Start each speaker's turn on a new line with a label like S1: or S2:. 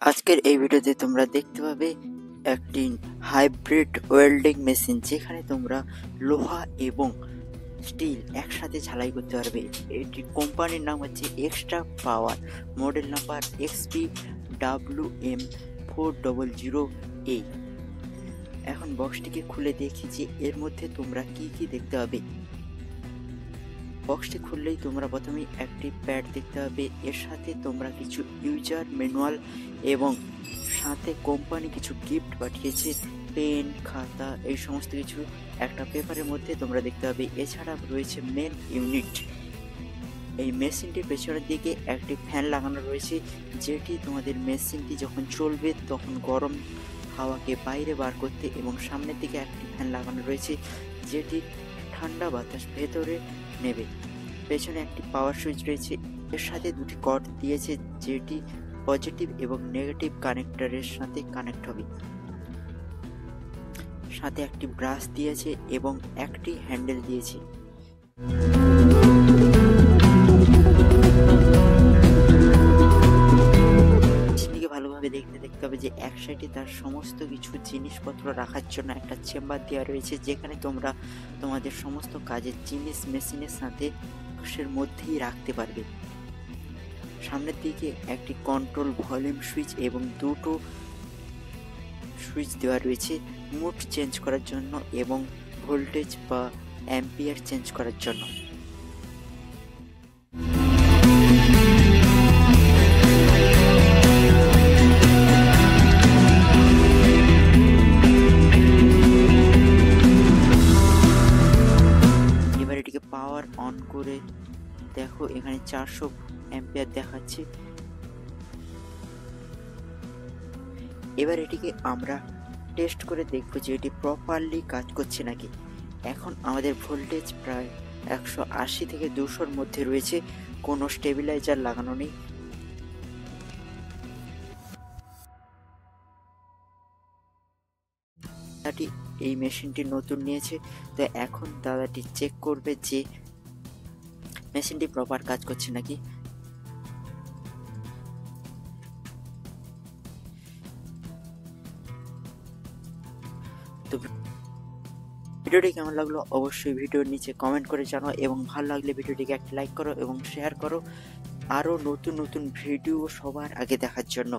S1: আজকের এই ভিডিওতে তোমরা দেখতে পাবে একটি হাইব্রিড ওয়েল্ডিং মেশিন, যেখানে তোমরা লোহা এবং স্টিল একসাথে ঝালাই করতে পারবে। এটি কোম্পানির নাম হচ্ছে এক্সট্রা পাওয়ার, মডেল নাম্বার XP-WM400A। এখন বক্সটিকে খুলে দেখি যে এর মধ্যে তোমরা কি দেখতে পাবে। বক্সটি খুললেই তোমরা প্রথমেই একটি প্যাড দেখতে পাবে। এর সাথে তোমরা কিছু ইউজার ম্যানুয়াল এবং সাথে কোম্পানি কিছু গিফট পাঠিয়েছে, পেন, খাতা, এই সমস্ত কিছু একটা পেপারের মধ্যে তোমরা দেখতে পাবে। এছাড়া রয়েছে মেন ইউনিট। এই মেশিনটির পেছনের দিকে একটি ফ্যান লাগানো রয়েছে, যেটি তোমাদের মেশিনটি যখন চলবে তখন গরম হাওয়াকে বাইরে বার করতে, এবং সামনের দিকে একটি ফ্যান লাগানো রয়েছে যেটি ঠান্ডা বাতাস ভেতরে নেবে। পেছনে একটি পাওয়ার সুইচ রয়েছে, এর সাথে দুটি কর্ড দিয়েছে যেটি পজিটিভ এবং নেগেটিভ কানেক্টরের সাথে কানেক্ট হবে। সাথে একটি ব্রাশ দিয়েছে এবং একটি হ্যান্ডেল দিয়েছে। ভালোভাবে দেখতে হবে যে এক সাইডে তার সমস্ত কিছু জিনিসপত্র রাখার জন্য একটা চেম্বার দেওয়া রয়েছে, যেখানে তোমরা তোমাদের সমস্ত কাজের জিনিস মেশিনের সাথে বক্সের মধ্যেই রাখতে পারবে। সামনের দিকে একটি কন্ট্রোল ভলিউম সুইচ এবং দুটো সুইচ দেওয়া রয়েছে মোড চেঞ্জ করার জন্য এবং ভোল্টেজ বা অ্যাম্পিয়ার চেঞ্জ করার জন্য। এবার এটিকে পাওয়ার অন করে দেখো, এখানে 400 অ্যাম্পিয়ার দেখাচ্ছে। এবার এটিকে আমরা টেস্ট করে দেখব যে এটি প্রপারলি কাজ করছে নাকি। এখন আমাদের ভোল্টেজ প্রায় 180 থেকে 200-র মধ্যে রয়েছে, কোনো স্টেবিলাইজার লাগানো নেই। দাদাটি এই মেশিনটি নতুন নিয়েছে, তো এখন দাদাটি চেক করবে যে মেশিনটি প্রপার কাজ করছে নাকি। তো ভিডিওটি কেমন লাগলো অবশ্যই ভিডিওর নিচে কমেন্ট করে জানাও, এবং ভালো লাগলে ভিডিওটিকে একটা লাইক করো এবং শেয়ার করো আরও নতুন ভিডিও সবার আগে দেখার জন্য।